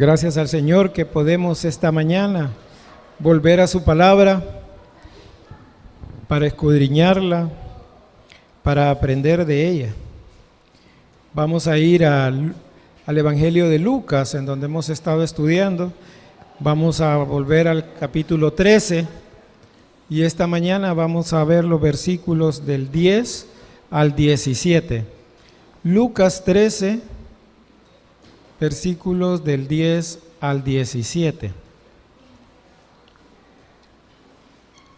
Gracias al Señor que podemos esta mañana volver a su palabra para escudriñarla, para aprender de ella. Vamos a ir al Evangelio de Lucas, en donde hemos estado estudiando. Vamos a volver al capítulo 13 y esta mañana vamos a ver los versículos del 10 al 17. Lucas 13, versículos del 10 al 17.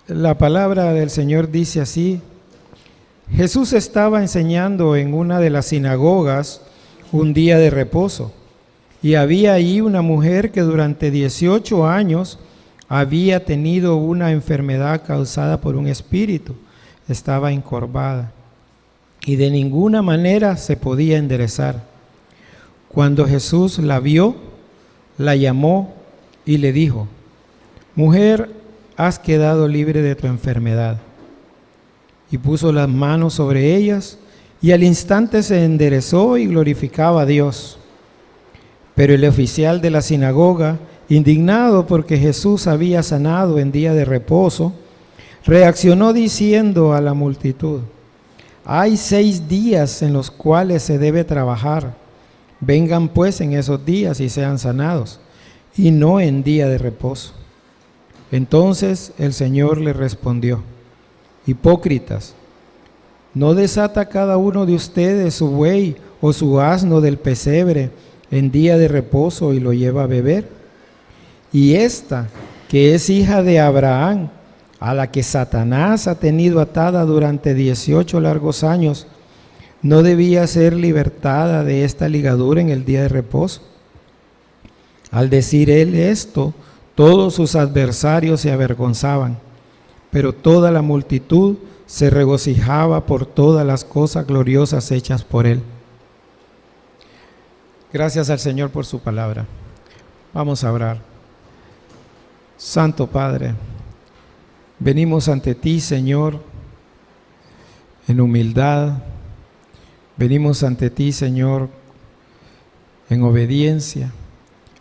La palabra del Señor dice así: Jesús estaba enseñando en una de las sinagogas un día de reposo, y había allí una mujer que durante 18 años había tenido una enfermedad causada por un espíritu. Estaba encorvada y de ninguna manera se podía enderezar. Cuando Jesús la vio, la llamó y le dijo: Mujer, has quedado libre de tu enfermedad. Y puso las manos sobre ellas, y al instante se enderezó y glorificaba a Dios. Pero el oficial de la sinagoga, indignado porque Jesús había sanado en día de reposo, reaccionó diciendo a la multitud: Hay 6 días en los cuales se debe trabajar. Vengan pues en esos días y sean sanados, y no en día de reposo. Entonces el Señor le respondió: Hipócritas, ¿no desata cada uno de ustedes su buey o su asno del pesebre en día de reposo y lo lleva a beber? Y esta, que es hija de Abraham, a la que Satanás ha tenido atada durante 18 largos años, ¿no debía ser libertada de esta ligadura en el día de reposo? Al decir él esto, todos sus adversarios se avergonzaban, pero toda la multitud se regocijaba por todas las cosas gloriosas hechas por él. Gracias al Señor por su palabra. Vamos a orar. Santo Padre, venimos ante ti, Señor, en humildad. Venimos ante ti, Señor, en obediencia,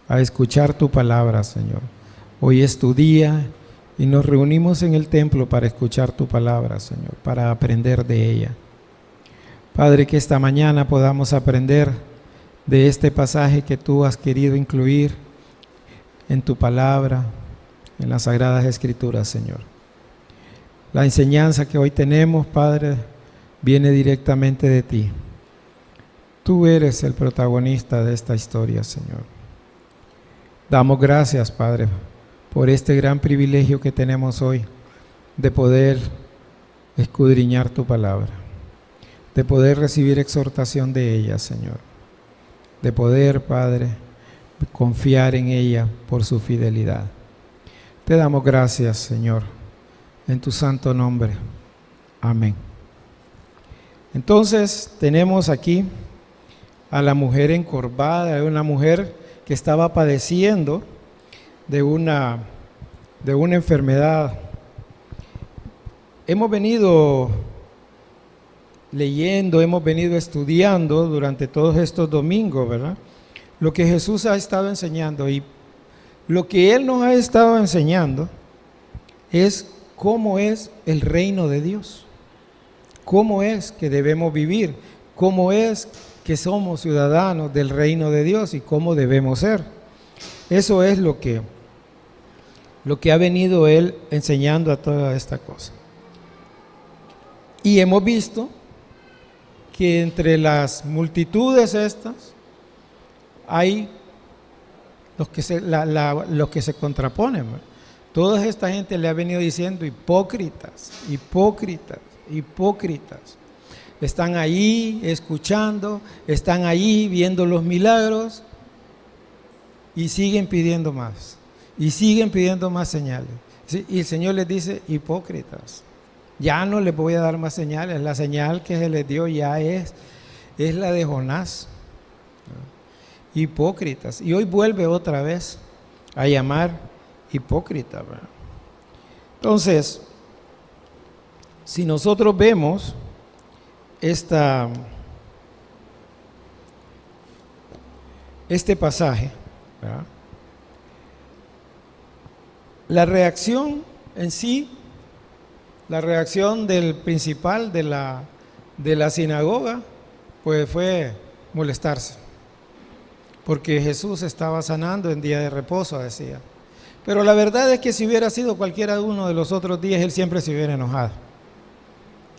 a escuchar tu palabra, Señor. Hoy es tu día y nos reunimos en el templo para escuchar tu palabra, Señor, para aprender de ella. Padre, que esta mañana podamos aprender de este pasaje que tú has querido incluir en tu palabra, en las Sagradas Escrituras, Señor. La enseñanza que hoy tenemos, Padre, viene directamente de ti. Tú eres el protagonista de esta historia, Señor. Damos gracias, Padre, por este gran privilegio que tenemos hoy de poder escudriñar tu palabra, de poder recibir exhortación de ella, Señor, de poder, Padre, confiar en ella por su fidelidad. Te damos gracias, Señor, en tu santo nombre. Amén. Entonces, tenemos aquí a la mujer encorvada, una mujer que estaba padeciendo de una enfermedad. Hemos venido leyendo, hemos venido estudiando durante todos estos domingos, ¿verdad? Lo que Jesús ha estado enseñando, y lo que Él nos ha estado enseñando es cómo es el reino de Dios, cómo es que debemos vivir, cómo es que somos ciudadanos del reino de Dios y cómo debemos ser. Eso es lo que ha venido Él enseñando a toda esta cosa. Y hemos visto que entre las multitudes estas hay los que se contraponen, ¿verdad? Toda esta gente le ha venido diciendo: hipócritas, hipócritas, hipócritas. Están ahí escuchando, están ahí viendo los milagros y siguen pidiendo más, y siguen pidiendo más señales. Y el Señor les dice: hipócritas, ya no les voy a dar más señales, la señal que se les dio ya es la de Jonás. Hipócritas. Y hoy vuelve otra vez a llamar hipócrita, ¿verdad? Entonces, si nosotros vemos este pasaje, ¿verdad?, La reacción en sí, la reacción del principal de la sinagoga, pues fue molestarse, porque Jesús estaba sanando en día de reposo, decía. Pero la verdad es que si hubiera sido cualquiera uno de los otros días, él siempre se hubiera enojado.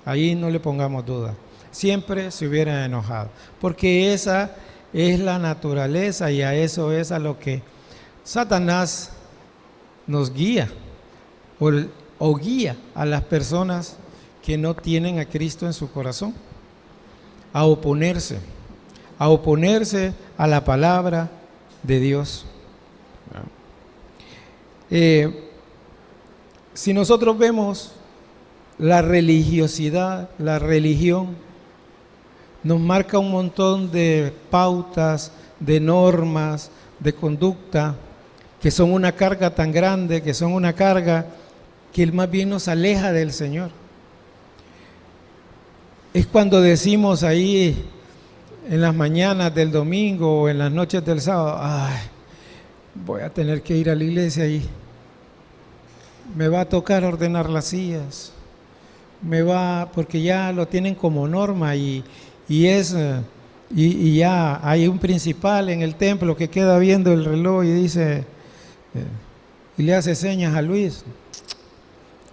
Ahí no le pongamos duda. Siempre se hubiera enojado, porque esa es la naturaleza y a eso es a lo que Satanás nos guía o guía a las personas que no tienen a Cristo en su corazón, a oponerse a la palabra de Dios. Si nosotros vemos la religiosidad, la religión, nos marca un montón de pautas, de normas, de conducta, que son una carga tan grande, que son una carga que más bien nos aleja del Señor. Es cuando decimos ahí en las mañanas del domingo o en las noches del sábado, ay, voy a tener que ir a la iglesia y me va a tocar ordenar las sillas, porque ya lo tienen como norma y ya hay un principal en el templo que queda viendo el reloj y dice, y le hace señas a Luis,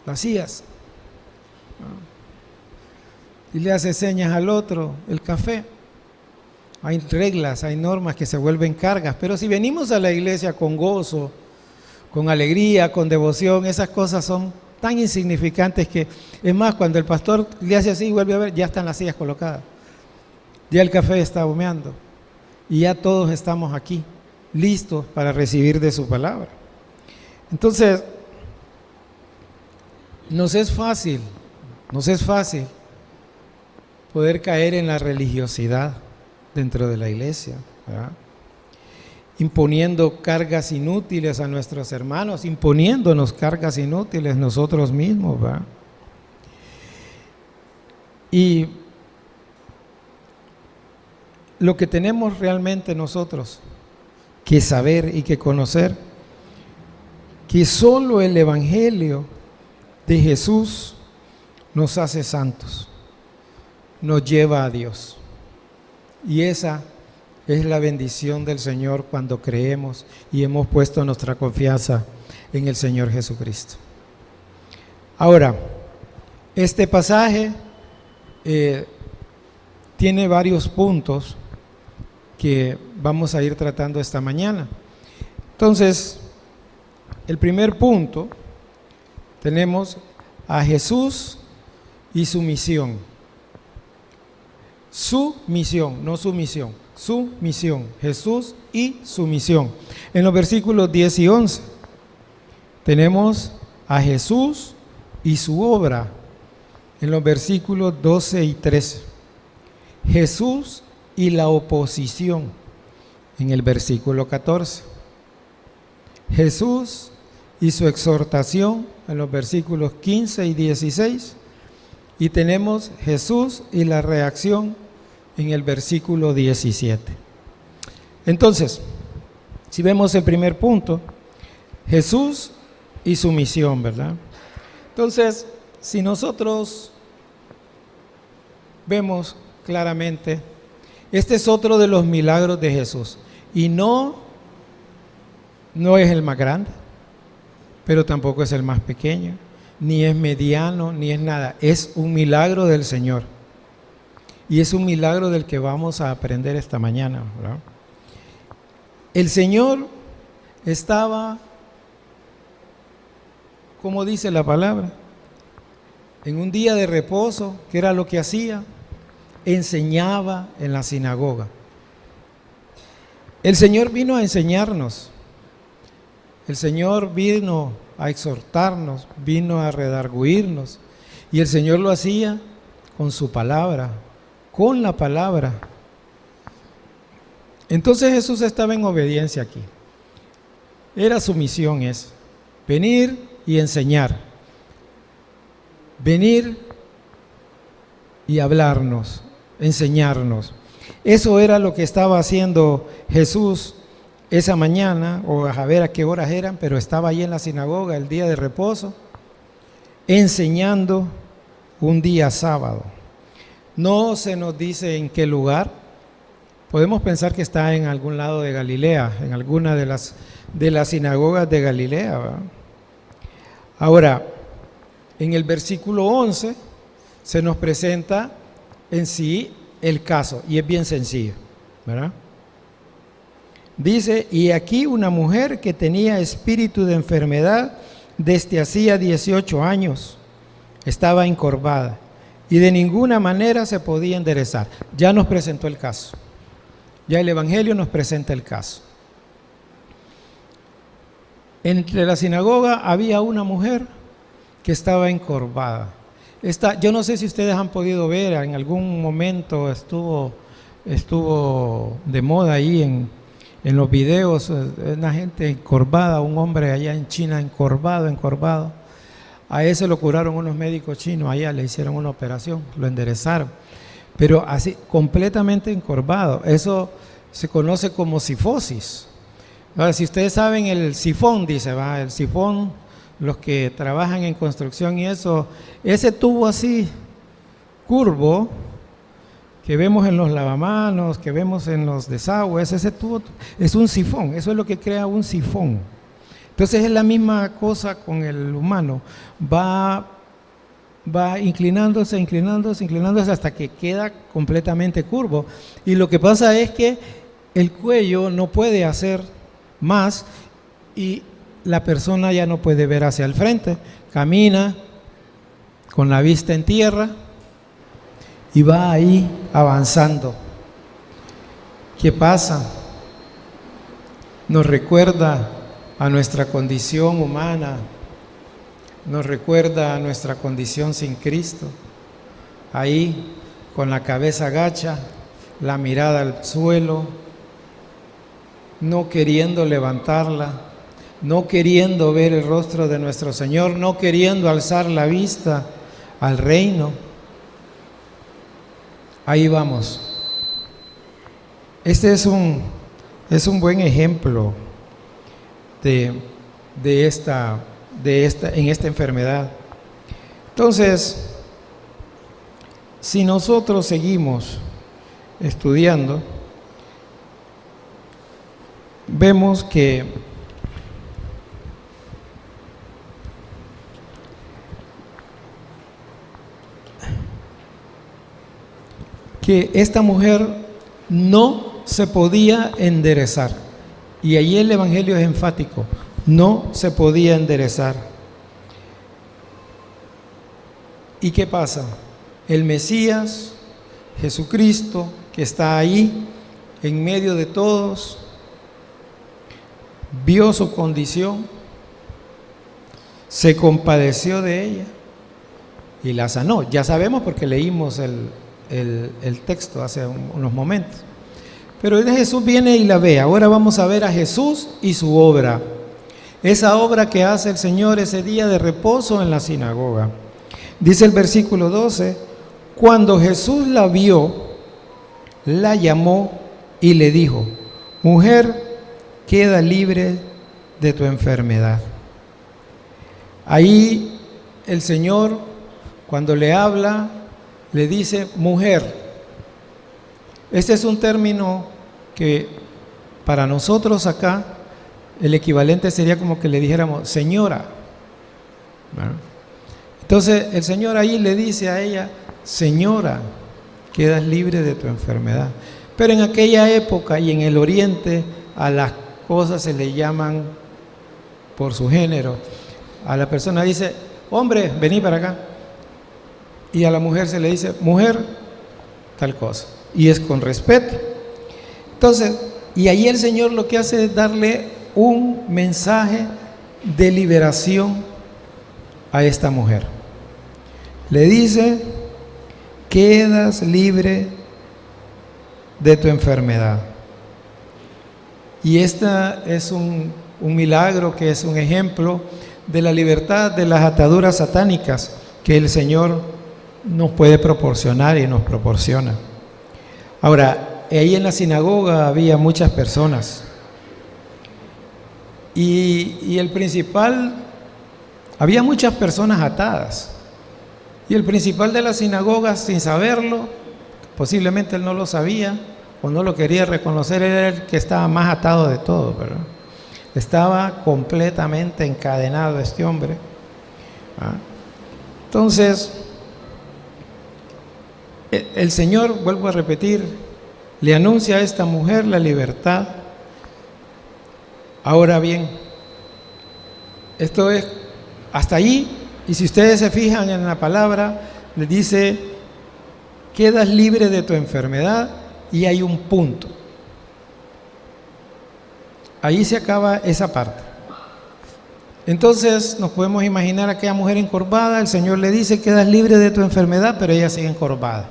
las sillas, y le hace señas al otro, el café. Hay reglas, hay normas que se vuelven cargas, pero si venimos a la iglesia con gozo, con alegría, con devoción, esas cosas son tan insignificantes que, es más, cuando el pastor le hace así y vuelve a ver, ya están las sillas colocadas, ya el café está humeando y ya todos estamos aquí, listos para recibir de su palabra. Entonces, nos es fácil poder caer en la religiosidad dentro de la iglesia, ¿verdad? Imponiendo cargas inútiles a nuestros hermanos, imponiéndonos cargas inútiles nosotros mismos, ¿verdad? Y lo que tenemos realmente nosotros que saber y que conocer, que solo el Evangelio de Jesús nos hace santos, nos lleva a Dios. Y esa es la bendición del Señor cuando creemos y hemos puesto nuestra confianza en el Señor Jesucristo. Ahora, este pasaje tiene varios puntos que vamos a ir tratando esta mañana. Entonces, el primer punto, tenemos a Jesús y su misión. Su misión, no su misión, su misión, Jesús y su misión. En los versículos 10 y 11 tenemos a Jesús y su obra. En los versículos 12 y 13, Jesús y la oposición. En el versículo 14, Jesús y su exhortación. En los versículos 15 y 16, y tenemos Jesús y la reacción en el versículo 17. Entonces, si vemos el primer punto, Jesús y su misión, ¿verdad? Entonces, si nosotros vemos claramente, este es otro de los milagros de Jesús, y no es el más grande, pero tampoco es el más pequeño, ni es mediano, ni es nada. Es un milagro del Señor. Y es un milagro del que vamos a aprender esta mañana, ¿verdad? El Señor estaba, como dice la palabra, en un día de reposo, que era lo que hacía, enseñaba en la sinagoga. El Señor vino a enseñarnos. El Señor vino a exhortarnos, vino a redarguirnos, y el Señor lo hacía con su palabra, con la palabra. Entonces Jesús estaba en obediencia aquí. Era su misión, es venir y enseñar, venir y hablarnos, enseñarnos. Eso era lo que estaba haciendo Jesús esa mañana, o a ver a qué horas eran, pero estaba ahí en la sinagoga el día de reposo, enseñando un día sábado. No se nos dice en qué lugar. Podemos pensar que está en algún lado de Galilea, en alguna de las sinagogas de Galilea, ¿verdad? Ahora, en el versículo 11 se nos presenta en sí el caso, y es bien sencillo, ¿verdad? Dice, y aquí una mujer que tenía espíritu de enfermedad desde hacía 18 años, estaba encorvada y de ninguna manera se podía enderezar. Ya nos presentó el caso, ya el Evangelio nos presenta el caso. Entre la sinagoga había una mujer que estaba encorvada. Yo no sé si ustedes han podido ver, en algún momento estuvo de moda ahí en los videos, una gente encorvada, un hombre allá en China encorvado. A ese lo curaron unos médicos chinos, allá le hicieron una operación, lo enderezaron. Pero así, completamente encorvado. Eso se conoce como sifosis. Ahora, si ustedes saben el sifón, dice, va, el sifón, los que trabajan en construcción y eso, ese tubo así, curvo, que vemos en los lavamanos, que vemos en los desagües, ese tubo es un sifón, eso es lo que crea un sifón. Entonces es la misma cosa con el humano, va inclinándose hasta que queda completamente curvo. Y lo que pasa es que el cuello no puede hacer más y la persona ya no puede ver hacia el frente, camina con la vista en tierra y va ahí avanzando. ¿Qué pasa? Nos recuerda a nuestra condición humana, nos recuerda a nuestra condición sin Cristo, ahí con la cabeza agacha, la mirada al suelo, no queriendo levantarla, no queriendo ver el rostro de nuestro Señor, no queriendo alzar la vista al reino. Ahí vamos. Este es un buen ejemplo en esta enfermedad. Entonces, si nosotros seguimos estudiando, vemos que esta mujer no se podía enderezar. Y allí el Evangelio es enfático, no se podía enderezar. ¿Y qué pasa? El Mesías, Jesucristo, que está ahí en medio de todos, vio su condición, se compadeció de ella y la sanó. Ya sabemos porque leímos el texto hace unos momentos. Pero Jesús viene y la ve. Ahora vamos a ver a Jesús y su obra. Esa obra que hace el Señor ese día de reposo en la sinagoga. Dice el versículo 12, cuando Jesús la vio, la llamó y le dijo, mujer, queda libre de tu enfermedad. Ahí el Señor, cuando le habla, le dice mujer. Este es un término que para nosotros acá el equivalente sería como que le dijéramos señora. ¿Verdad? Entonces el Señor ahí le dice a ella, señora, quedas libre de tu enfermedad. Pero en aquella época y en el oriente a las cosas se le llaman por su género. A la persona dice, hombre, vení para acá. Y a la mujer se le dice, mujer, tal cosa. Y es con respeto. Entonces, y ahí el Señor lo que hace es darle un mensaje de liberación a esta mujer. Le dice, quedas libre de tu enfermedad. Y esta es un milagro que es un ejemplo de la libertad de las ataduras satánicas que el Señor nos puede proporcionar y nos proporciona. Ahora, ahí en la sinagoga había muchas personas. Y el principal, había muchas personas atadas. Y el principal de la sinagoga, sin saberlo, posiblemente él no lo sabía o no lo quería reconocer, era el que estaba más atado de todo, ¿verdad? Estaba completamente encadenado este hombre. Entonces, el Señor, vuelvo a repetir, le anuncia a esta mujer la libertad. Ahora bien, esto es hasta allí, y si ustedes se fijan en la palabra, le dice, quedas libre de tu enfermedad, y hay un punto. Ahí se acaba esa parte. Entonces nos podemos imaginar a aquella mujer encorvada, el Señor le dice, quedas libre de tu enfermedad, pero ella sigue encorvada.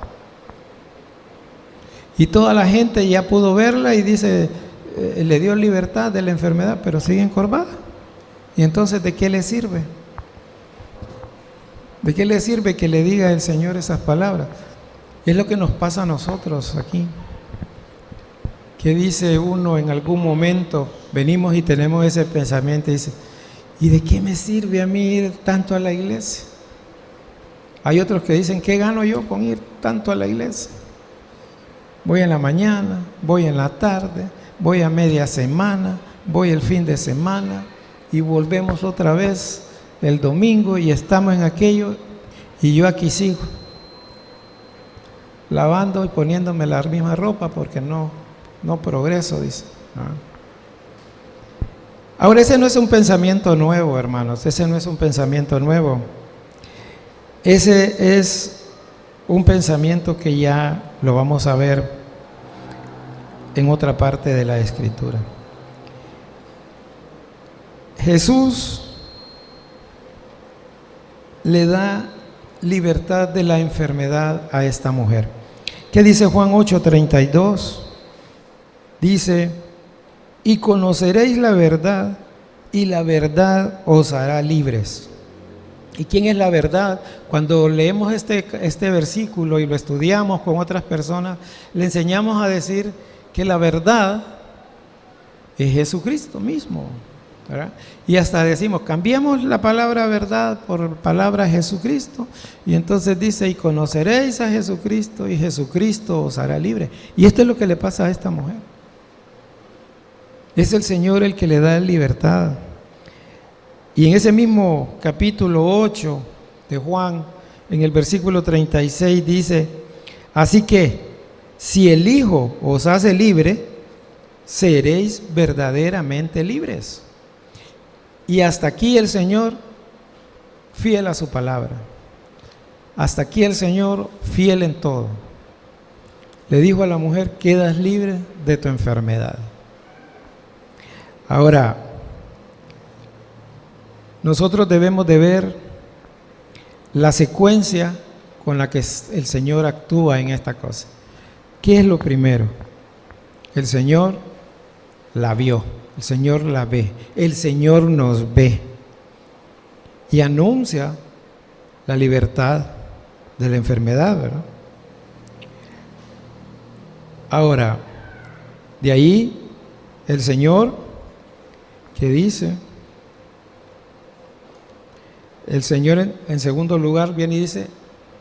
Y toda la gente ya pudo verla y dice, le dio libertad de la enfermedad, pero sigue encorvada. Y entonces, ¿de qué le sirve? ¿De qué le sirve que le diga el Señor esas palabras? Es lo que nos pasa a nosotros aquí. Que dice uno en algún momento, venimos y tenemos ese pensamiento y dice, ¿y de qué me sirve a mí ir tanto a la iglesia? Hay otros que dicen, ¿qué gano yo con ir tanto a la iglesia? Voy en la mañana, voy en la tarde, voy a media semana, voy el fin de semana y volvemos otra vez el domingo y estamos en aquello y yo aquí sigo lavando y poniéndome la misma ropa porque no progreso, dice. Ahora, ese no es un pensamiento nuevo, hermanos, ese no es un pensamiento nuevo. Ese es un pensamiento que ya lo vamos a ver en otra parte de la Escritura. Jesús le da libertad de la enfermedad a esta mujer. ¿Qué dice Juan 8:32? Dice, y conoceréis la verdad, y la verdad os hará libres. ¿Y quién es la verdad? Cuando leemos este versículo y lo estudiamos con otras personas, le enseñamos a decir que la verdad es Jesucristo mismo, ¿verdad? Y hasta decimos, cambiemos la palabra verdad por palabra Jesucristo, y entonces dice, y conoceréis a Jesucristo, y Jesucristo os hará libre. Y esto es lo que le pasa a esta mujer. Es el Señor el que le da libertad. Y en ese mismo capítulo 8 de Juan, en el versículo 36 dice, así que si el Hijo os hace libre, seréis verdaderamente libres. Y hasta aquí el Señor fiel a su palabra. Hasta aquí el Señor fiel en todo. Le dijo a la mujer, quedas libre de tu enfermedad. Ahora, nosotros debemos de ver la secuencia con la que el Señor actúa en esta cosa. ¿Qué es lo primero? El Señor la vio, el Señor la ve, el Señor nos ve y anuncia la libertad de la enfermedad, ¿verdad? Ahora, de ahí el Señor, ¿qué dice? El Señor en segundo lugar viene y dice,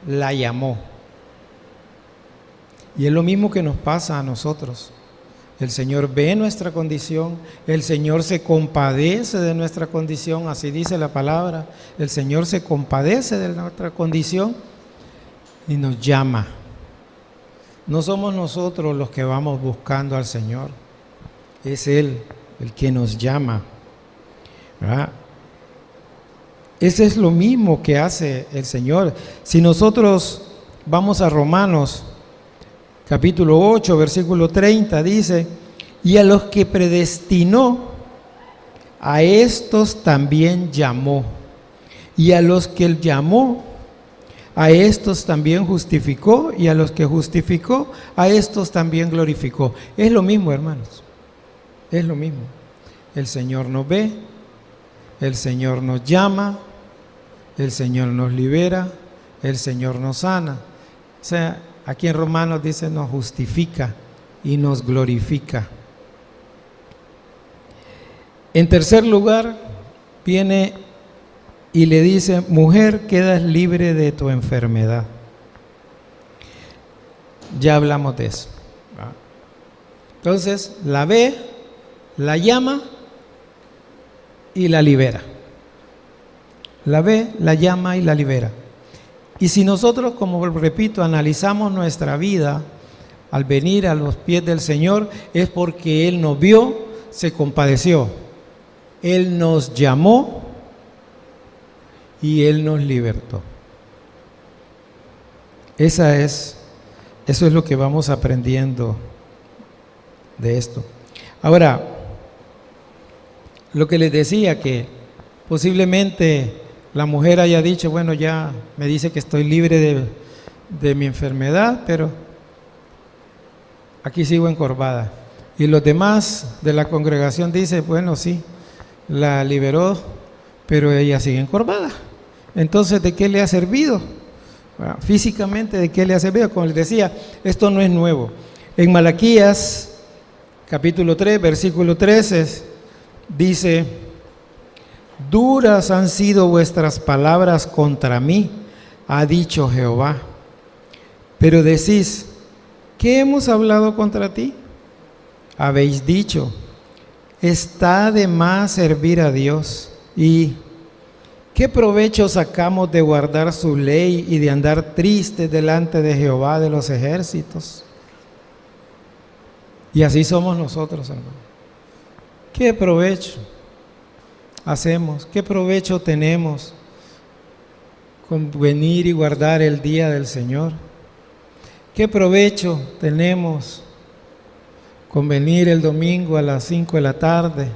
la llamó. Y es lo mismo que nos pasa a nosotros. El Señor ve nuestra condición, el Señor se compadece de nuestra condición, así dice la palabra. El Señor se compadece de nuestra condición y nos llama. No somos nosotros los que vamos buscando al Señor, es Él el que nos llama, ¿verdad? Ese es lo mismo que hace el Señor. Si nosotros vamos a Romanos capítulo 8, versículo 30, dice, y a los que predestinó, a estos también llamó, y a los que él llamó, a estos también justificó, y a los que justificó, a estos también glorificó. Es lo mismo, hermanos, es lo mismo. El Señor nos ve, el Señor nos llama, el Señor nos libera, el Señor nos sana. O sea, aquí en Romanos dice nos justifica y nos glorifica. En tercer lugar, viene y le dice: mujer, quedas libre de tu enfermedad. Ya hablamos de eso. Entonces, la ve, la llama y la libera. La ve, la llama y la libera. Y si nosotros, como repito, analizamos nuestra vida al venir a los pies del Señor, es porque Él nos vio, se compadeció. Él nos llamó y Él nos libertó. Eso es lo que vamos aprendiendo de esto. Ahora, lo que les decía, que posiblemente la mujer haya dicho: bueno, ya me dice que estoy libre de mi enfermedad, pero aquí sigo encorvada. Y los demás de la congregación dicen: bueno, sí, la liberó, pero ella sigue encorvada. Entonces, ¿de qué le ha servido? Bueno, físicamente, ¿de qué le ha servido? Como les decía, esto no es nuevo. En Malaquías, capítulo 3, versículo 13, dice: duras han sido vuestras palabras contra mí, ha dicho Jehová. Pero decís: ¿qué hemos hablado contra ti? Habéis dicho: está de más servir a Dios. ¿Y qué provecho sacamos de guardar su ley y de andar tristes delante de Jehová de los ejércitos? Y así somos nosotros, hermano. ¿Qué provecho hacemos? ¿Qué provecho tenemos con venir y guardar el día del Señor? ¿Qué provecho tenemos con venir el domingo a las 5 de la tarde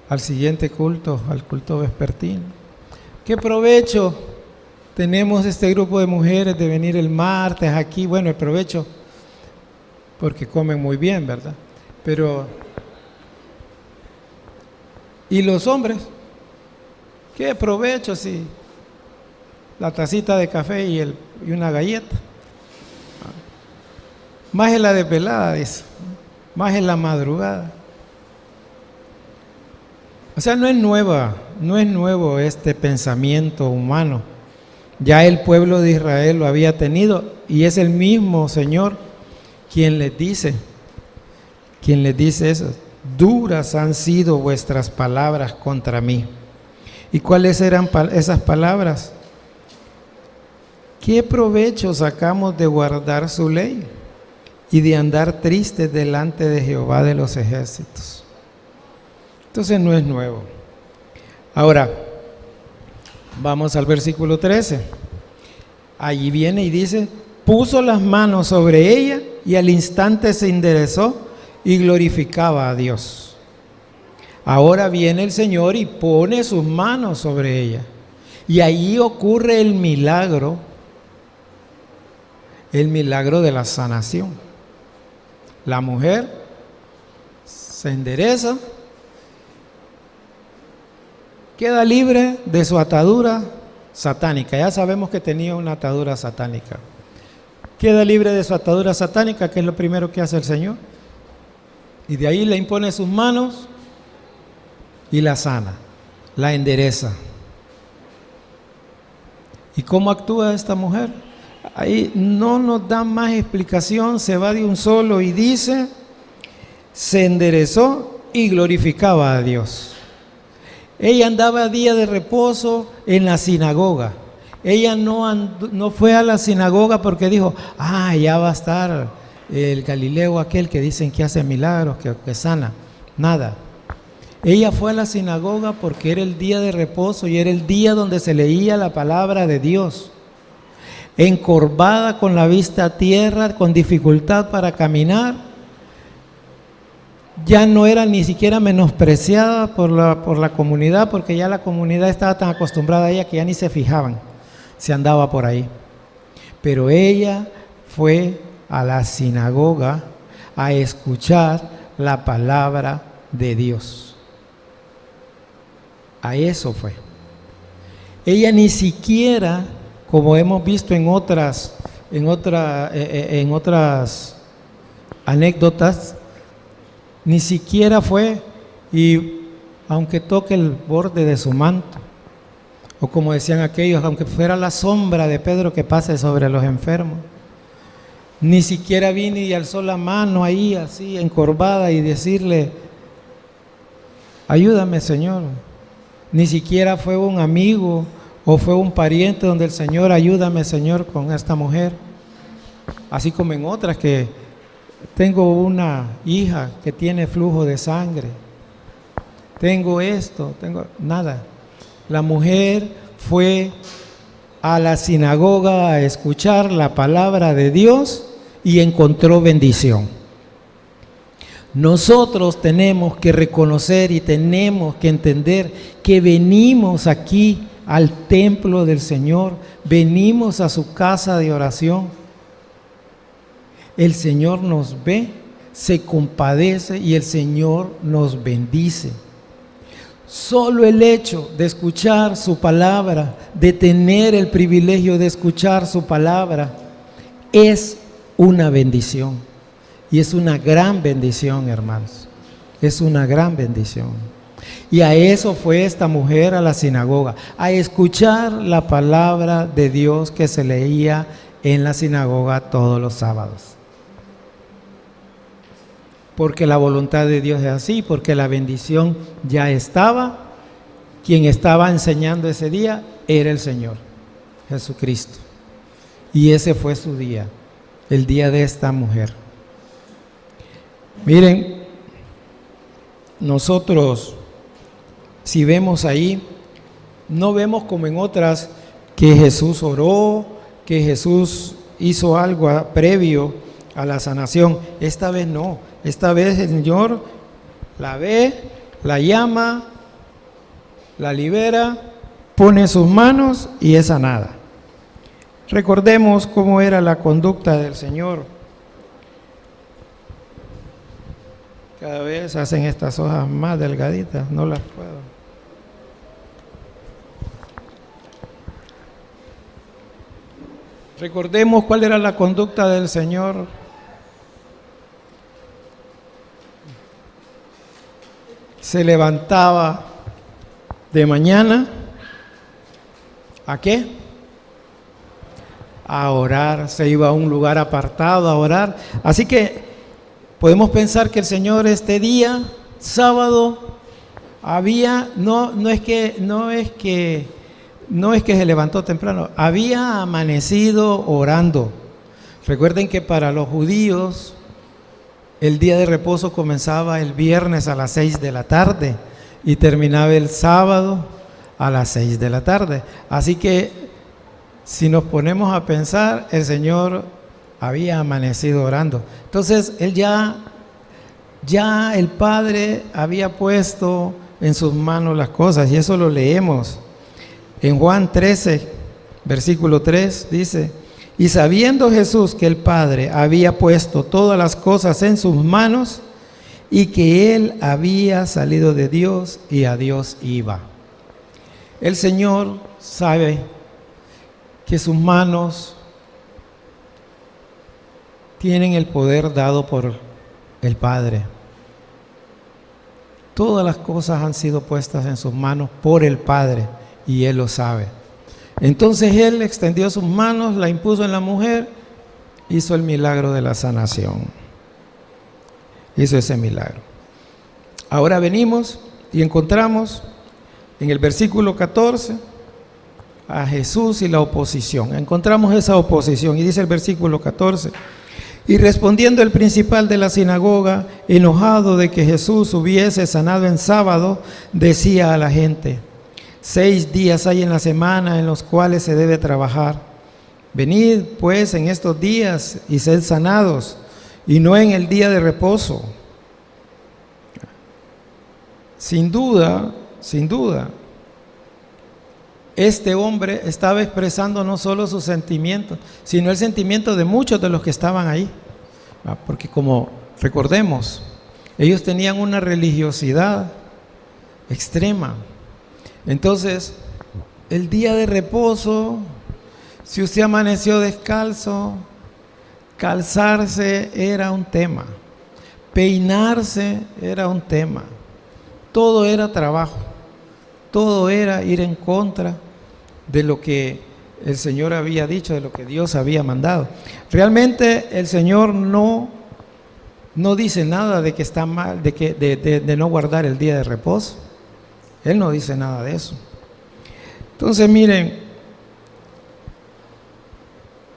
al siguiente culto, al culto vespertino? ¿Qué provecho tenemos este grupo de mujeres de venir el martes aquí? Bueno, el provecho, porque comen muy bien, ¿verdad? Pero, ¿y los hombres? ¿Qué provecho si la tacita de café y una galleta? Más en la desvelada, dice, más en la madrugada. O sea, no es nuevo este pensamiento humano. Ya el pueblo de Israel lo había tenido, y es el mismo Señor quien les dice eso: duras han sido vuestras palabras contra mí. ¿Y cuáles eran esas palabras? ¿Qué provecho sacamos de guardar su ley y de andar tristes delante de Jehová de los ejércitos? Entonces no es nuevo. Ahora, vamos al versículo 13. Allí viene y dice: puso las manos sobre ella y al instante se enderezó y glorificaba a Dios. Ahora viene el Señor y pone sus manos sobre ella. Y ahí ocurre el milagro de la sanación. La mujer se endereza, queda libre de su atadura satánica. Ya sabemos que tenía una atadura satánica. Queda libre de su atadura satánica, que es lo primero que hace el Señor. Y de ahí le impone sus manos y la sana, la endereza. ¿Y cómo actúa esta mujer? Ahí no nos da más explicación, se va de un solo y dice: se enderezó y glorificaba a Dios. Ella andaba día de reposo en la sinagoga. Ella no fue a la sinagoga porque dijo: ya va a estar el Galileo aquel que dicen que hace milagros, que sana. Nada. Ella fue a la sinagoga porque era el día de reposo y era el día donde se leía la palabra de Dios. Encorvada, con la vista a tierra, con dificultad para caminar, ya no era ni siquiera menospreciada por la comunidad, porque ya la comunidad estaba tan acostumbrada a ella que ya ni se fijaban si andaba por ahí. Pero ella fue a la sinagoga a escuchar la palabra de Dios. A eso fue. Ella ni siquiera, como hemos visto en otras anécdotas, ni siquiera fue y aunque toque el borde de su manto, o como decían aquellos, aunque fuera la sombra de Pedro que pase sobre los enfermos, ni siquiera vino y alzó la mano ahí así encorvada y decirle, ayúdame Señor. Ni siquiera fue un amigo o fue un pariente donde el Señor, ayúdame Señor con esta mujer. Así como en otras que tengo una hija que tiene flujo de sangre, tengo esto, tengo nada. La mujer fue a la sinagoga a escuchar la palabra de Dios y encontró bendición. Nosotros tenemos que reconocer y tenemos que entender que venimos aquí al templo del Señor, venimos a su casa de oración. El Señor nos ve, se compadece y el Señor nos bendice. Solo el hecho de escuchar su palabra, de tener el privilegio de escuchar su palabra, es una bendición. Y es una gran bendición, hermanos. Es una gran bendición. Y a eso fue esta mujer a la sinagoga, a escuchar la palabra de Dios que se leía en la sinagoga todos los sábados. Porque la voluntad de Dios es así, porque la bendición ya estaba. Quien estaba enseñando ese día era el Señor Jesucristo. Y ese fue su día, el día de esta mujer. Miren, nosotros, si vemos ahí, no vemos como en otras que Jesús oró, que Jesús hizo algo previo a la sanación. Esta vez no. Esta vez el Señor la ve, la llama, la libera, pone sus manos y es sanada. Recordemos cómo era la conducta del Señor. Cada vez hacen estas hojas más delgaditas, no las puedo. Recordemos cuál era la conducta del Señor. Se levantaba de mañana, ¿a qué? A orar, se iba a un lugar apartado a orar. Así que podemos pensar que el Señor este día, sábado, no es que se levantó temprano, había amanecido orando. Recuerden que para los judíos el día de reposo comenzaba el viernes a las 6 de la tarde y terminaba el sábado a las 6 de la tarde. Así que si nos ponemos a pensar, el Señor había amanecido orando. Entonces, él ya el Padre había puesto en sus manos las cosas, y eso lo leemos. En Juan 13, versículo 3, dice: y sabiendo Jesús que el Padre había puesto todas las cosas en sus manos y que Él había salido de Dios y a Dios iba. El Señor sabe que sus manos tienen el poder dado por el Padre. Todas las cosas han sido puestas en sus manos por el Padre y Él lo sabe. Entonces Él extendió sus manos, la impuso en la mujer, hizo el milagro de la sanación. Hizo ese milagro. Ahora venimos y encontramos en el versículo 14 a Jesús y la oposición. Encontramos esa oposición y dice el versículo 14: y respondiendo el principal de la sinagoga, enojado de que Jesús hubiese sanado en sábado, decía a la gente: 6 días hay en la semana en los cuales se debe trabajar. Venid pues en estos días y sed sanados, y no en el día de reposo. Sin duda, este hombre estaba expresando no solo sus sentimientos, sino el sentimiento de muchos de los que estaban ahí. Porque como recordemos, ellos tenían una religiosidad extrema. Entonces, el día de reposo, si usted amaneció descalzo, calzarse era un tema, peinarse era un tema, todo era trabajo, todo era ir en contra de lo que el Señor había dicho, de lo que Dios había mandado. Realmente el Señor no dice nada de que está mal, de no guardar el día de reposo. Él no dice nada de eso. Entonces miren,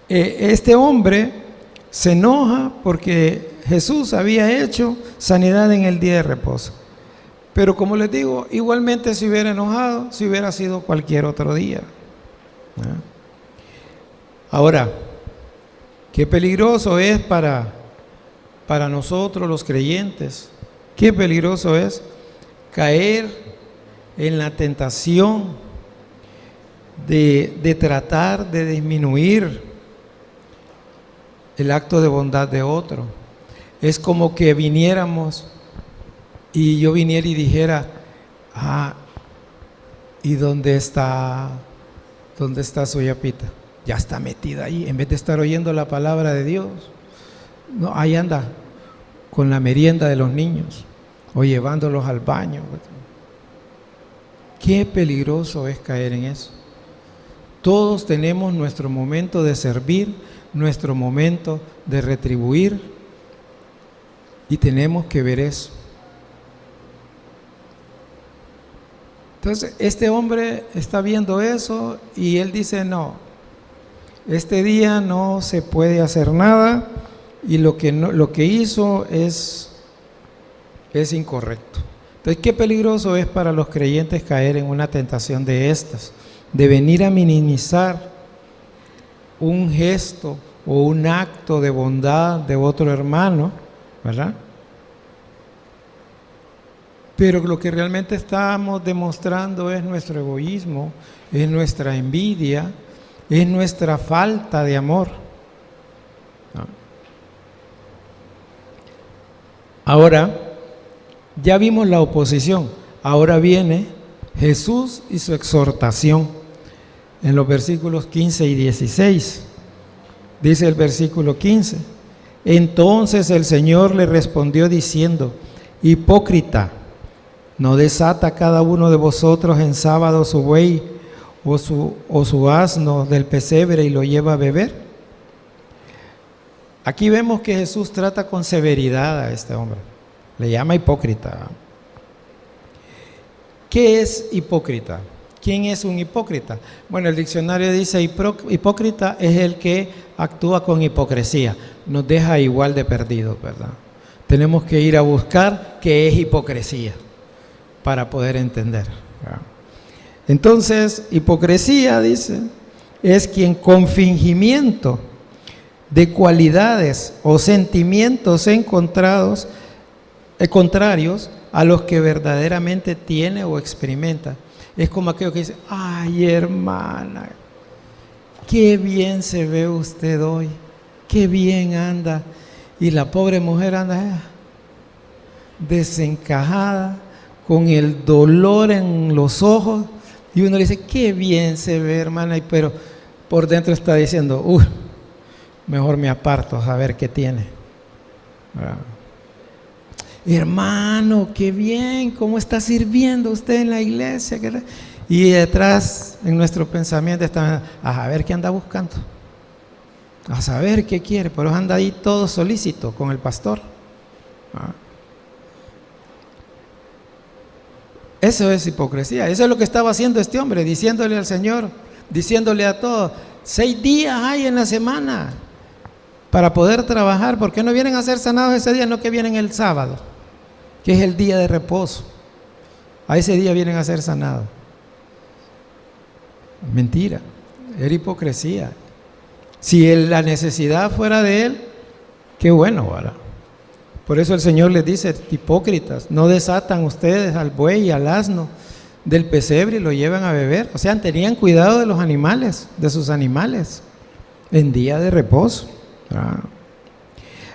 este hombre se enoja porque Jesús había hecho sanidad en el día de reposo. Pero como les digo, igualmente se hubiera enojado si hubiera sido cualquier otro día. Ahora, qué peligroso es para nosotros los creyentes, qué peligroso es caer en la tentación de tratar de disminuir el acto de bondad de otro. Es como que viniéramos y yo viniera y dijera, ¿y dónde está Soyapita? Ya está metida ahí, en vez de estar oyendo la palabra de Dios. No, ahí anda con la merienda de los niños o llevándolos al baño. Qué peligroso es caer en eso. Todos tenemos nuestro momento de servir, nuestro momento de retribuir, y tenemos que ver eso. Entonces, este hombre está viendo eso y él dice, no, este día no se puede hacer nada, y lo que hizo es incorrecto. Entonces, qué peligroso es para los creyentes caer en una tentación de estas, de venir a minimizar un gesto o un acto de bondad de otro hermano, ¿verdad? Pero lo que realmente estamos demostrando es nuestro egoísmo, es nuestra envidia, es nuestra falta de amor, ¿no? Ahora, ya vimos la oposición, ahora viene Jesús y su exhortación en los versículos 15 y 16. Dice el versículo 15: entonces el Señor le respondió diciendo, hipócrita, ¿no desata cada uno de vosotros en sábado su buey o su asno del pesebre y lo lleva a beber? Aquí vemos que Jesús trata con severidad a este hombre, le llama hipócrita. ¿Qué es hipócrita? ¿Quién es un hipócrita? Bueno, el diccionario dice hipócrita es el que actúa con hipocresía, nos deja igual de perdidos, ¿verdad? Tenemos que ir a buscar qué es hipocresía para poder entender, ¿verdad? Entonces, hipocresía, dice, es quien con fingimiento de cualidades o sentimientos contrarios a los que verdaderamente tiene o experimenta. Es como aquello que dice, ay hermana, qué bien se ve usted hoy, qué bien anda, y la pobre mujer anda desencajada, con el dolor en los ojos, y uno le dice, qué bien se ve hermana, pero por dentro está diciendo, mejor me aparto a ver qué tiene, ¿verdad? Hermano, qué bien, cómo está sirviendo usted en la iglesia. Y detrás, en nuestro pensamiento, está a ver qué anda buscando, a saber qué quiere, pero anda ahí todo solícito con el pastor. Eso es hipocresía. Eso es lo que estaba haciendo este hombre, diciéndole al Señor, diciéndole a todos, 6 días hay en la semana para poder trabajar. ¿Por qué no vienen a ser sanados ese día? No, que vienen el sábado, que es el día de reposo. A ese día vienen a ser sanados. Mentira, era hipocresía. Si la necesidad fuera de él, qué bueno, ¿verdad? Por eso el Señor les dice, hipócritas, no desatan ustedes al buey y al asno del pesebre y lo llevan a beber. O sea, tenían cuidado de los animales, de sus animales, en día de reposo.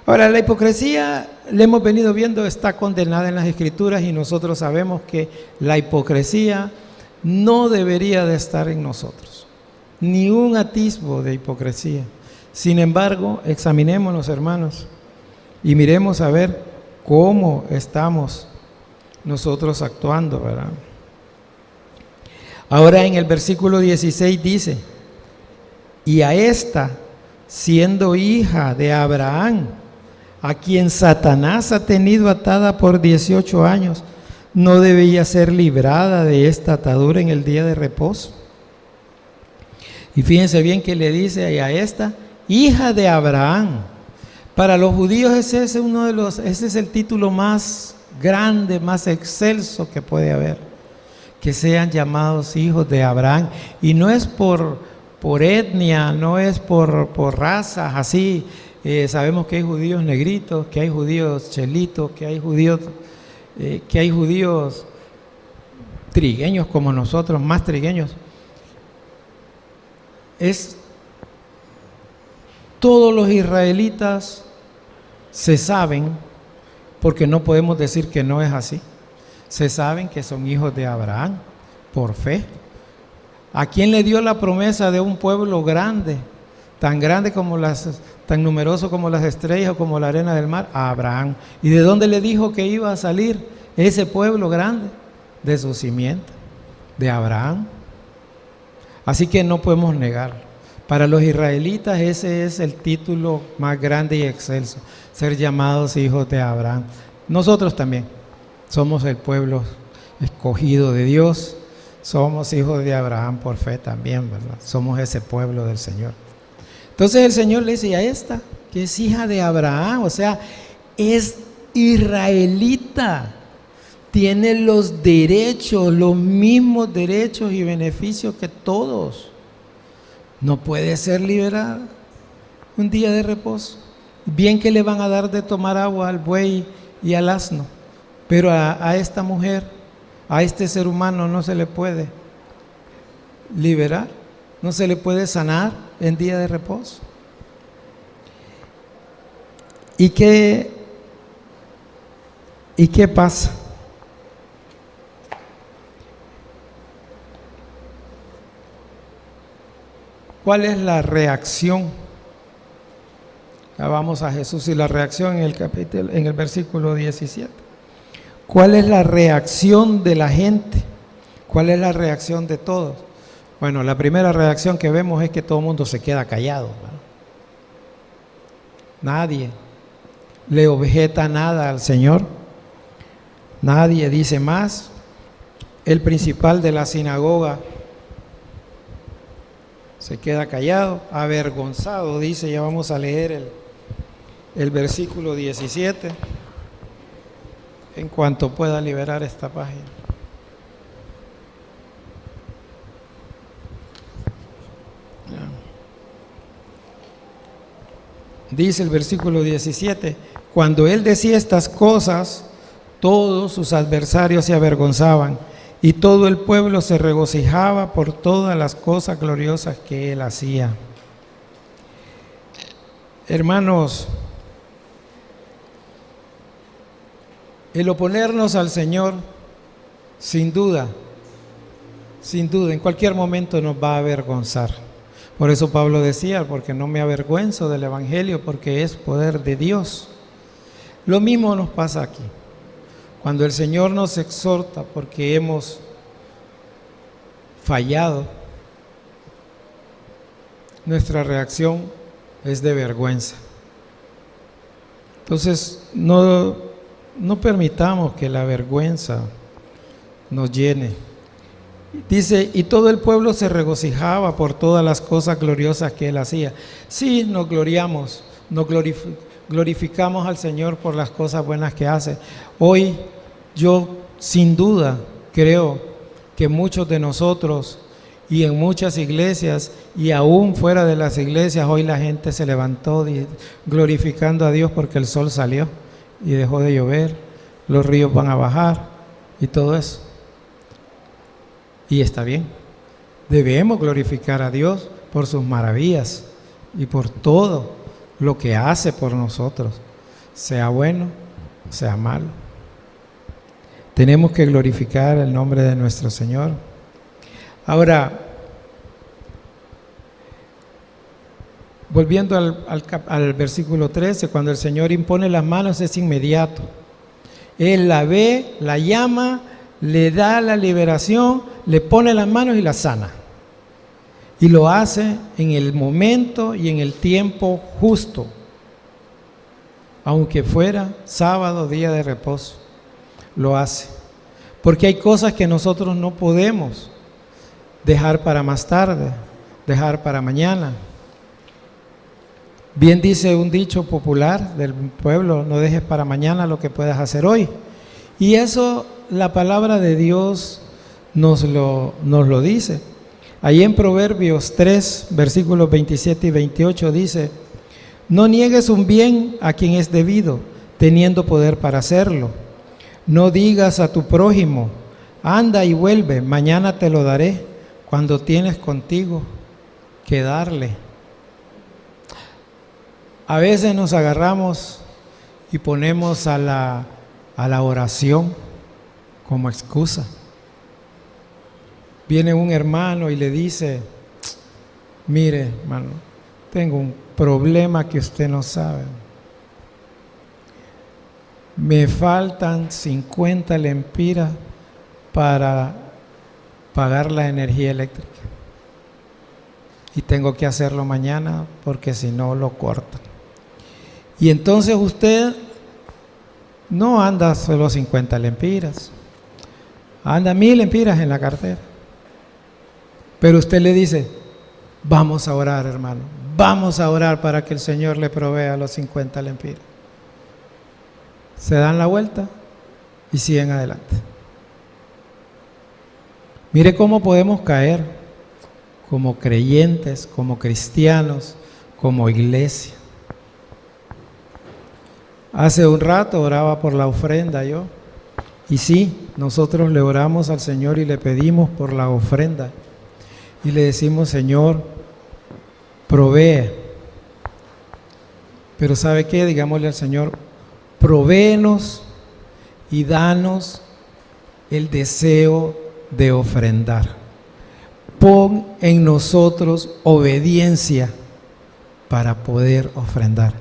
Ahora, la hipocresía, le hemos venido viendo, está condenada en las Escrituras, y nosotros sabemos que la hipocresía no debería de estar en nosotros, ni un atisbo de hipocresía. Sin embargo, examinémonos, hermanos, y miremos a ver cómo estamos nosotros actuando, ¿verdad? Ahora en el versículo 16 dice, y a esta, siendo hija de Abraham, a quien Satanás ha tenido atada por 18 años, no debía ser librada de esta atadura en el día de reposo. Y fíjense bien que le dice y a esta, hija de Abraham. Para los judíos ese es el título más grande, más excelso que puede haber, que sean llamados hijos de Abraham. Y no es por etnia, no es por razas así. Sabemos que hay judíos negritos, que hay judíos chelitos, que hay judíos trigueños como nosotros, más trigueños. Todos los israelitas se saben, porque no podemos decir que no es así, se saben que son hijos de Abraham por fe. ¿A quién le dio la promesa de un pueblo grande, tan numeroso como las estrellas o como la arena del mar? A Abraham. ¿Y de dónde le dijo que iba a salir ese pueblo grande? De su simiente, de Abraham. Así que no podemos negar. Para los israelitas ese es el título más grande y excelso, ser llamados hijos de Abraham. Nosotros también somos el pueblo escogido de Dios, somos hijos de Abraham por fe también, ¿verdad? Somos ese pueblo del Señor. Entonces el Señor le dice a esta, que es hija de Abraham, o sea, es israelita, tiene los derechos, los mismos derechos y beneficios que todos. No puede ser liberada un día de reposo. Bien que le van a dar de tomar agua al buey y al asno, pero a esta mujer, a este ser humano no se le puede liberar, no se le puede sanar en día de reposo. ¿Y qué pasa? ¿Cuál es la reacción? Ya vamos a Jesús y la reacción en el versículo 17. ¿Cuál es la reacción de la gente? ¿Cuál es la reacción de todos? Bueno, la primera reacción que vemos es que todo el mundo se queda callado, ¿verdad? Nadie le objeta nada al Señor. Nadie dice más. El principal de la sinagoga se queda callado, avergonzado, dice. Ya vamos a leer el versículo 17, en cuanto pueda liberar esta página. Dice el versículo 17, cuando él decía estas cosas, todos sus adversarios se avergonzaban, y todo el pueblo se regocijaba por todas las cosas gloriosas que él hacía. Hermanos, el oponernos al Señor, sin duda, en cualquier momento nos va a avergonzar. Por eso Pablo decía, porque no me avergüenzo del Evangelio, porque es poder de Dios. Lo mismo nos pasa aquí. Cuando el Señor nos exhorta porque hemos fallado, nuestra reacción es de vergüenza. Entonces, no permitamos que la vergüenza nos llene. Dice, y todo el pueblo se regocijaba por todas las cosas gloriosas que él hacía. Sí, nos gloriamos, glorificamos al Señor por las cosas buenas que hace. Hoy yo sin duda creo que muchos de nosotros y en muchas iglesias y aún fuera de las iglesias, hoy la gente se levantó glorificando a Dios porque el sol salió y dejó de llover, los ríos van a bajar y todo eso. Y está bien, debemos glorificar a Dios por sus maravillas y por todo lo que hace por nosotros, sea bueno, sea malo. Tenemos que glorificar el nombre de nuestro Señor. Ahora, volviendo al versículo 13, cuando el Señor impone las manos es inmediato. Él la ve, la llama, le da la liberación, le pone las manos y la sana. Y lo hace en el momento y en el tiempo justo, aunque fuera sábado, día de reposo, lo hace. Porque hay cosas que nosotros no podemos dejar para más tarde, dejar para mañana. Bien dice un dicho popular del pueblo: no dejes para mañana lo que puedas hacer hoy. Y eso la palabra de Dios nos lo dice. Ahí en Proverbios 3, versículos 27 y 28 dice: no niegues un bien a quien es debido, teniendo poder para hacerlo. No digas a tu prójimo: anda y vuelve, mañana te lo daré, cuando tienes contigo que darle. A veces nos agarramos y ponemos a la oración como excusa. Viene un hermano y le dice: mire, hermano, tengo un problema que usted no sabe. Me faltan 50 lempiras para pagar la energía eléctrica. Y tengo que hacerlo mañana porque si no lo cortan. Y entonces usted no anda solo 50 lempiras, anda 1000 lempiras en la cartera. Pero usted le dice: vamos a orar, hermano, vamos a orar para que el Señor le provea los 50 lempiras. Se dan la vuelta y siguen adelante. Mire cómo podemos caer como creyentes, como cristianos, como iglesia. Hace un rato oraba por la ofrenda yo, y sí, nosotros le oramos al Señor y le pedimos por la ofrenda, y le decimos: Señor, provee. Pero ¿sabe qué? Digámosle al Señor: provéenos y danos el deseo de ofrendar. Pon en nosotros obediencia para poder ofrendar.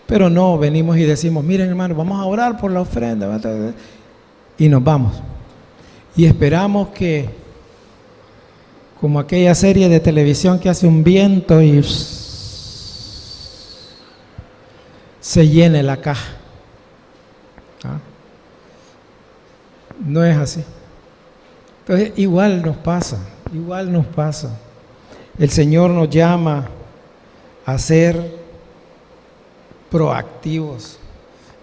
Pero no venimos y decimos: miren, hermano, vamos a orar por la ofrenda, y nos vamos. Y esperamos que, como aquella serie de televisión que hace un viento y se llene la caja. ¿Ah? No es así. Entonces, igual nos pasa. El Señor nos llama a ser proactivos,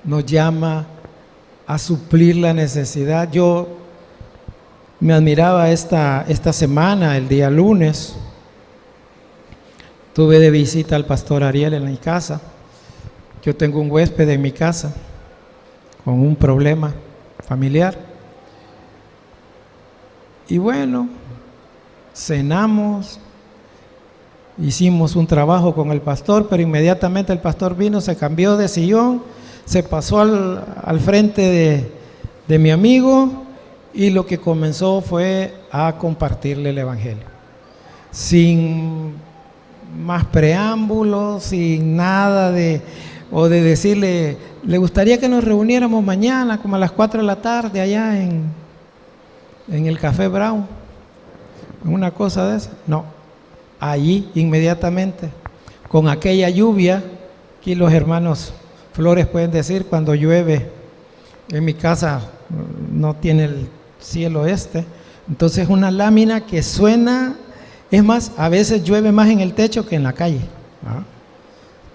nos llama a suplir la necesidad. Yo me admiraba esta semana, el día lunes, tuve de visita al pastor Ariel en mi casa. Yo tengo un huésped en mi casa con un problema familiar. Y bueno, cenamos, hicimos un trabajo con el pastor, pero inmediatamente el pastor vino, se cambió de sillón, se pasó al frente de mi amigo, y lo que comenzó fue a compartirle el evangelio. Sin más preámbulos, sin nada de decirle: ¿le gustaría que nos reuniéramos mañana como a las 4 de la tarde allá en el Café Brown? Una cosa de esa. No, allí inmediatamente, con aquella lluvia, aquí los hermanos Flores pueden decir, cuando llueve, en mi casa no tiene el cielo entonces una lámina que suena, es más, a veces llueve más en el techo que en la calle.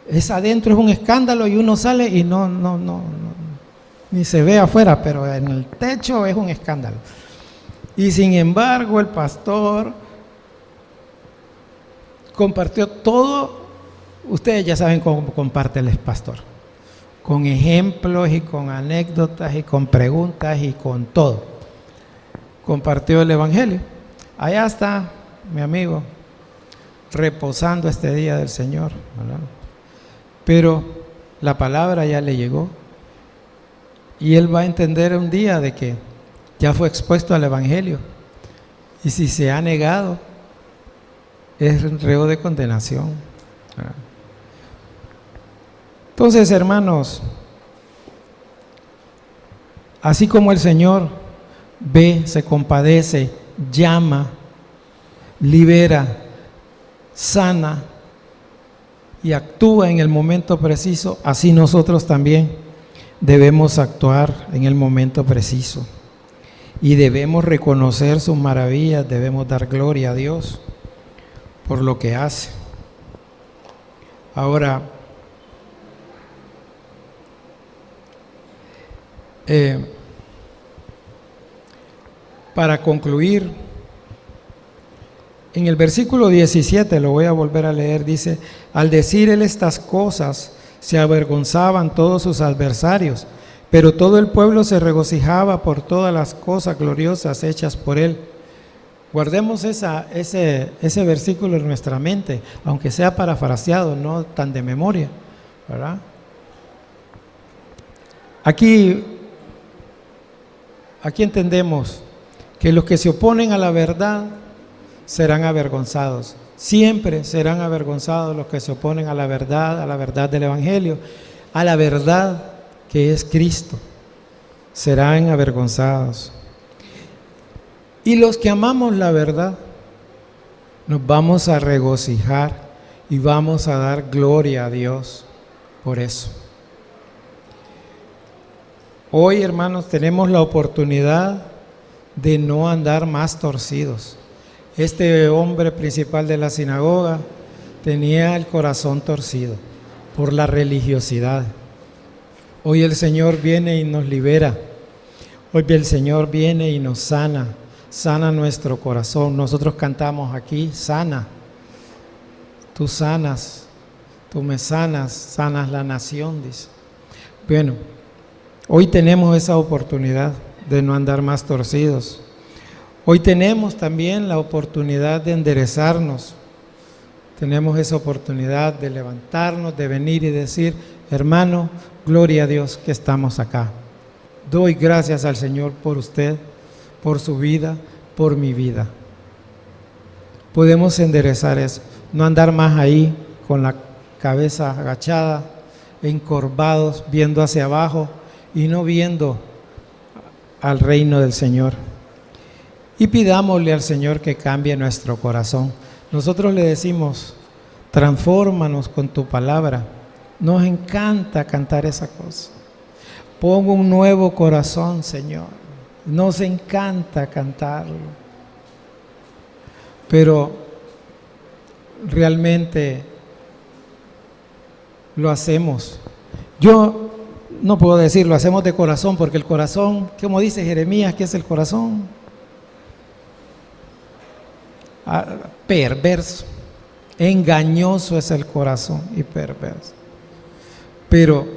Es adentro, es un escándalo, y uno sale y no, ni se ve afuera, pero en el techo es un escándalo. Y sin embargo, el pastor compartió todo. Ustedes ya saben cómo comparte el pastor, con ejemplos y con anécdotas y con preguntas y con todo. Compartió el evangelio. Allá está mi amigo reposando este día del Señor, ¿verdad? Pero la palabra ya le llegó, y él va a entender un día de que ya fue expuesto al evangelio, y si se ha negado es reo de condenación. Entonces, hermanos, Así como el Señor ve, se compadece, llama, libera, sana y actúa en el momento preciso, así nosotros también debemos actuar en el momento preciso. Y debemos reconocer sus maravillas, debemos dar gloria a Dios por lo que hace. Ahora, para concluir, en el versículo 17, lo voy a volver a leer, dice: al decir él estas cosas, se avergonzaban todos sus adversarios, pero todo el pueblo se regocijaba por todas las cosas gloriosas hechas por él. Guardemos ese versículo en nuestra mente, aunque sea parafraseado, no tan de memoria, ¿verdad? Aquí entendemos que los que se oponen a la verdad serán avergonzados. Siempre serán avergonzados los que se oponen a la verdad del Evangelio, a la verdad que es Cristo. Serán avergonzados. Y los que amamos la verdad, nos vamos a regocijar y vamos a dar gloria a Dios por eso. Hoy, hermanos, tenemos la oportunidad de no andar más torcidos. Este hombre principal de la sinagoga tenía el corazón torcido por la religiosidad. Hoy el Señor viene y nos libera. Hoy el Señor viene y nos sana nuestro corazón. Nosotros cantamos aquí: sana. Tú sanas, tú me sanas la nación, dice. Bueno, hoy tenemos esa oportunidad de no andar más torcidos. Hoy tenemos también la oportunidad de enderezarnos. Tenemos esa oportunidad de levantarnos, de venir y decir: hermano, gloria a Dios que estamos acá. Doy gracias al Señor por usted, por su vida, por mi vida. Podemos enderezar eso, no andar más ahí con la cabeza agachada, encorvados, viendo hacia abajo y no viendo al reino del Señor. Y pidámosle al Señor que cambie nuestro corazón. Nosotros le decimos: transfórmanos con tu palabra. Nos encanta cantar esa cosa. Pon un nuevo corazón, Señor. Nos encanta cantarlo. Pero realmente lo hacemos. Yo no puedo decir lo hacemos de corazón, porque el corazón, como dice Jeremías, ¿qué es el corazón? Perverso, engañoso es el corazón y perverso. Pero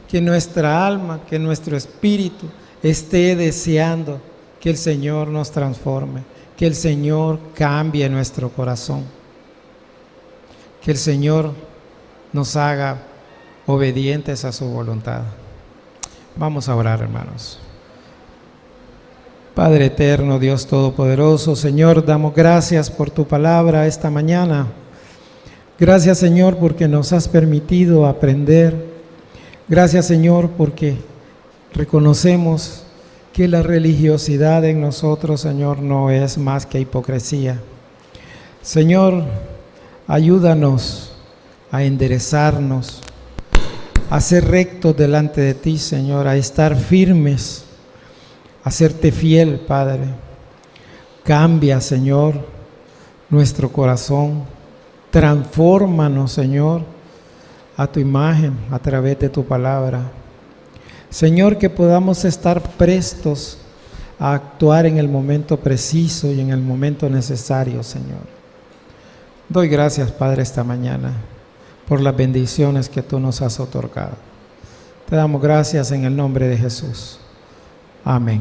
que nuestra alma, que nuestro espíritu esté deseando que el Señor nos transforme, que el Señor cambie nuestro corazón, que el Señor nos haga obedientes a su voluntad. Vamos a orar, hermanos. Padre eterno, Dios todopoderoso, Señor, damos gracias por tu palabra esta mañana. Gracias, Señor, porque nos has permitido aprender. Gracias, Señor, porque reconocemos que la religiosidad en nosotros, Señor, no es más que hipocresía. Señor, ayúdanos a enderezarnos, a ser rectos delante de ti, Señor, a estar firmes, a serte fiel, Padre. Cambia, Señor, nuestro corazón. Transfórmanos, Señor, a tu imagen a través de tu palabra. Señor, que podamos estar prestos a actuar en el momento preciso y en el momento necesario, Señor. Doy gracias, Padre, esta mañana por las bendiciones que tú nos has otorgado. Te damos gracias en el nombre de Jesús. Amén.